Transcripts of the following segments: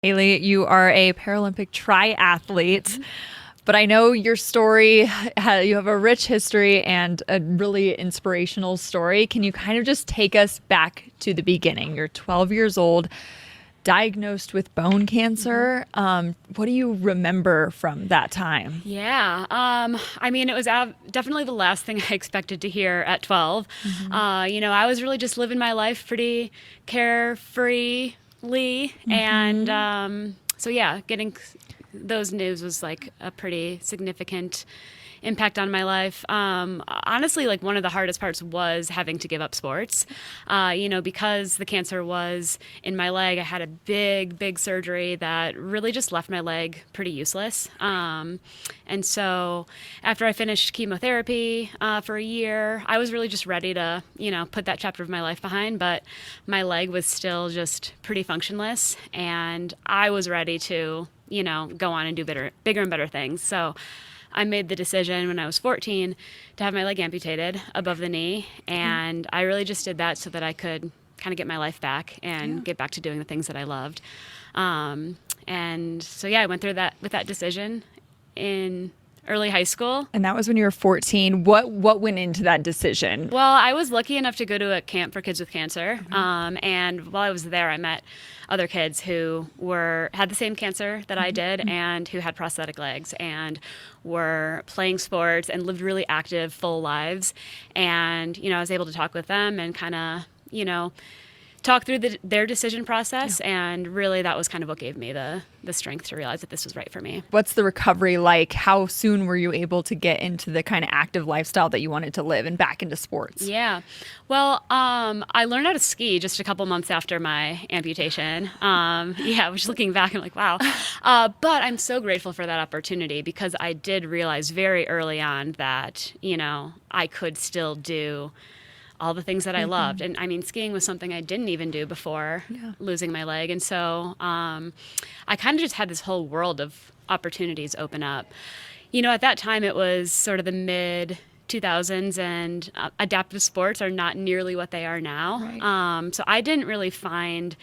Hailey, you are a Paralympic triathlete, but I know your story, you have a rich history and a really inspirational story. Can you kind of just take us back to the beginning? You're 12 years old, diagnosed with bone cancer. What do you remember from that time? Yeah. I mean, it was definitely the last thing I expected to hear at 12. I was really just living my life pretty carefreely. And so, yeah, getting those news was like a pretty significant impact on my life. Honestly, like one of the hardest parts was having to give up sports. Because the cancer was in my leg, I had a big surgery that really just left my leg pretty useless. And so after I finished chemotherapy for a year, I was really just ready to, put that chapter of my life behind, but my leg was still just pretty functionless, and I was ready to, go on and do bigger and better things. So I made the decision when I was 14 to have my leg amputated above the knee, and I really just did that so that I could kind of get my life back and get back to doing the things that I loved. And so, I went through that with that decision in early high school. And that was when you were 14. What went into that decision? Well, I was lucky enough to go to a camp for kids with cancer. And while I was there, I met other kids who had the same cancer that I did and who had prosthetic legs and were playing sports and lived really active, full lives. And, I was able to talk with them and kind of, talk through their decision process. And really that was kind of what gave me the strength to realize that this was right for me. What's the recovery like? How soon were you able to get into the kind of active lifestyle that you wanted to live and back into sports? Yeah. Well, I learned how to ski just a couple months after my amputation. Which looking back, I'm like, wow. But I'm so grateful for that opportunity because I did realize very early on that, I could still do all the things that I loved. And I mean, skiing was something I didn't even do before losing my leg. And so I kind of just had this whole world of opportunities open up. At that time, it was sort of the mid 2000s, and adaptive sports are not nearly what they are now. Right. So I didn't really find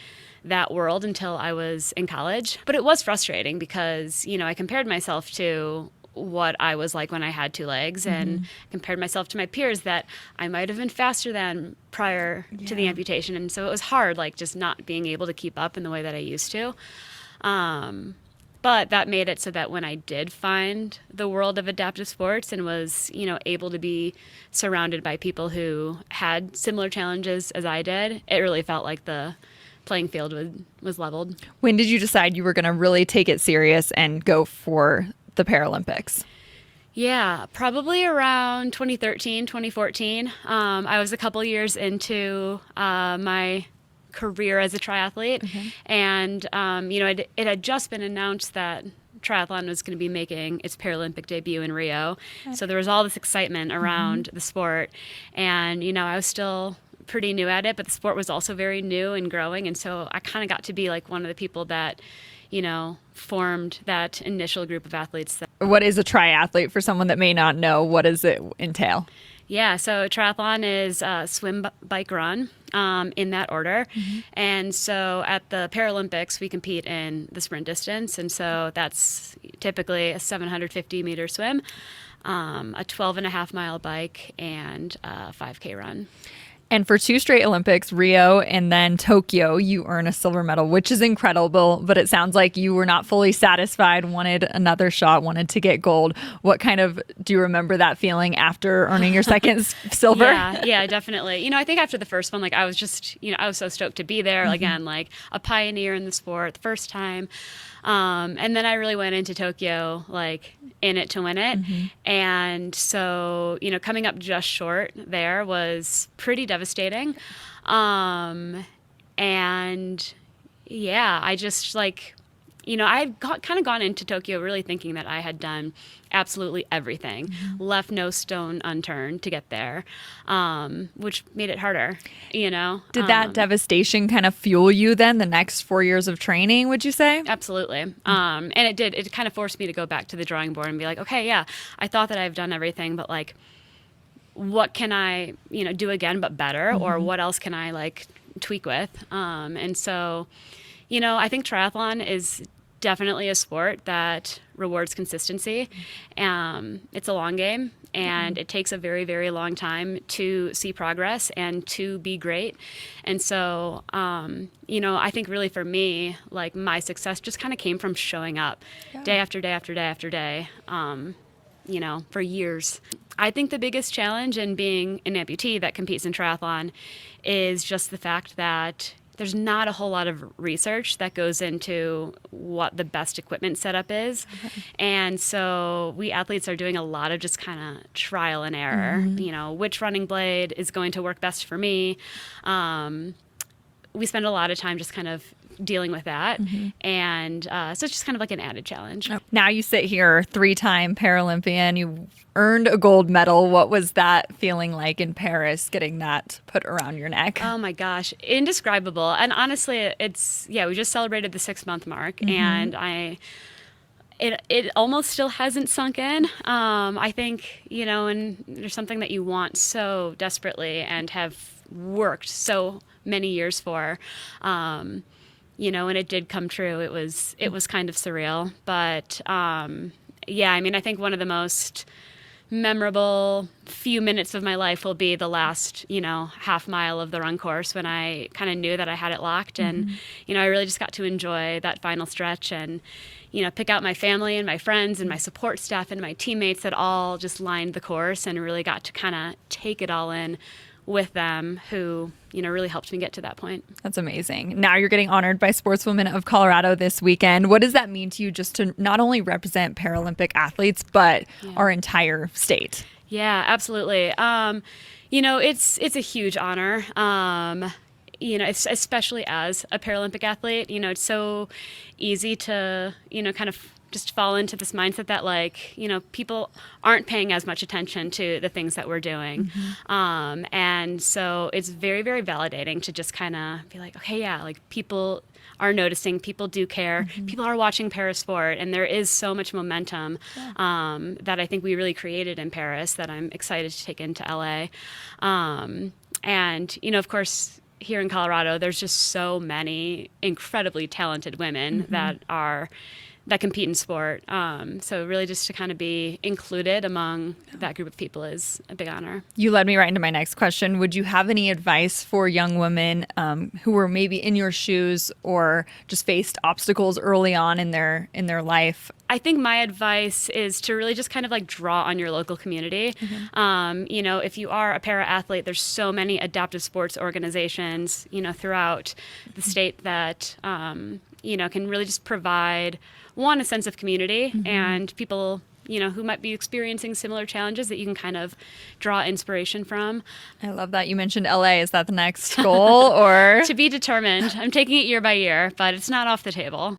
that world until I was in college. But it was frustrating because, I compared myself to what I was like when I had two legs and compared myself to my peers that I might have been faster than prior to the amputation. And so it was hard, like just not being able to keep up in the way that I used to. But that made it so that when I did find the world of adaptive sports and was, able to be surrounded by people who had similar challenges as I did, it really felt like the playing field was leveled. When did you decide you were going to really take it serious and go for the Paralympics? Yeah, probably around 2013, 2014. I was a couple years into my career as a triathlete. And, it had just been announced that triathlon was going to be making its Paralympic debut in Rio. So there was all this excitement around the sport. And, I was still pretty new at it, but the sport was also very new and growing. And so I kind of got to be like one of the people that formed that initial group of athletes. What is a triathlete for someone that may not know? What does it entail? Yeah, so triathlon is swim, bike, run in that order. And so at the Paralympics, we compete in the sprint distance. And so that's typically a 750-meter swim, a 12.5-mile bike, and a 5K run. And for 2 straight Olympics, Rio and then Tokyo, you earn a silver medal, which is incredible. But it sounds like you were not fully satisfied, wanted another shot, wanted to get gold. What do you remember that feeling after earning your second silver? Yeah, definitely. I think after the first one, like I was just, I was so stoked to be there again, like a pioneer in the sport, the first time. And then I really went into Tokyo, like in it to win it. And so, coming up just short there was pretty devastating. And I just like, I kind of gone into Tokyo really thinking that I had done absolutely everything, left no stone unturned to get there, which made it harder, Did that devastation kind of fuel you then the next 4 years of training, would you say? Absolutely. And it did. It kind of forced me to go back to the drawing board and be like, okay, yeah, I thought that I've done everything, but like, what can I, do again but better? Or what else can I like tweak with? And so I think triathlon is definitely a sport that rewards consistency. It's a long game, and it takes a very, very long time to see progress and to be great. And so, I think really for me, like my success just kind of came from showing up day after day after day after day, for years. I think the biggest challenge in being an amputee that competes in triathlon is just the fact that there's not a whole lot of research that goes into what the best equipment setup is. And so we athletes are doing a lot of just kind of trial and error, which running blade is going to work best for me. We spend a lot of time just kind of dealing with that. And so it's just kind of like an added challenge. Now you sit here, 3-time Paralympian, you earned a gold medal. What was that feeling like in Paris, getting that put around your neck? Oh my gosh, indescribable. And honestly, we just celebrated the 6-month mark, and it almost still hasn't sunk in. I think, and there's something that you want so desperately and have worked so many years for, and it did come true. It was kind of surreal, but I think one of the most memorable few minutes of my life will be the last, half mile of the run course, when I kind of knew that I had it locked. And, I really just got to enjoy that final stretch and, pick out my family and my friends and my support staff and my teammates that all just lined the course, and really got to kind of take it all in with them, who, really helped me get to that point. That's amazing. Now you're getting honored by Sportswomen of Colorado this weekend. What does that mean to you, just to not only represent Paralympic athletes, but our entire state? Yeah, absolutely. It's a huge honor. Especially as a Paralympic athlete, it's so easy to, kind of just fall into this mindset that people aren't paying as much attention to the things that we're doing. And so it's very, very validating to just kind of be like, okay, yeah, people are noticing, people do care, people are watching Parasport, and there is so much momentum that I think we really created in Paris that I'm excited to take into LA. And, of course, here in Colorado, there's just so many incredibly talented women that compete in sport. So really just to kind of be included among that group of people is a big honor. You led me right into my next question. Would you have any advice for young women who were maybe in your shoes or just faced obstacles early on in their life? I think my advice is to really just kind of draw on your local community. If you are a para athlete, there's so many adaptive sports organizations, throughout the state that, can really just provide, a sense of community and people, who might be experiencing similar challenges that you can kind of draw inspiration from. I love that you mentioned LA. Is that the next goal or? To be determined. I'm taking it year by year, but it's not off the table.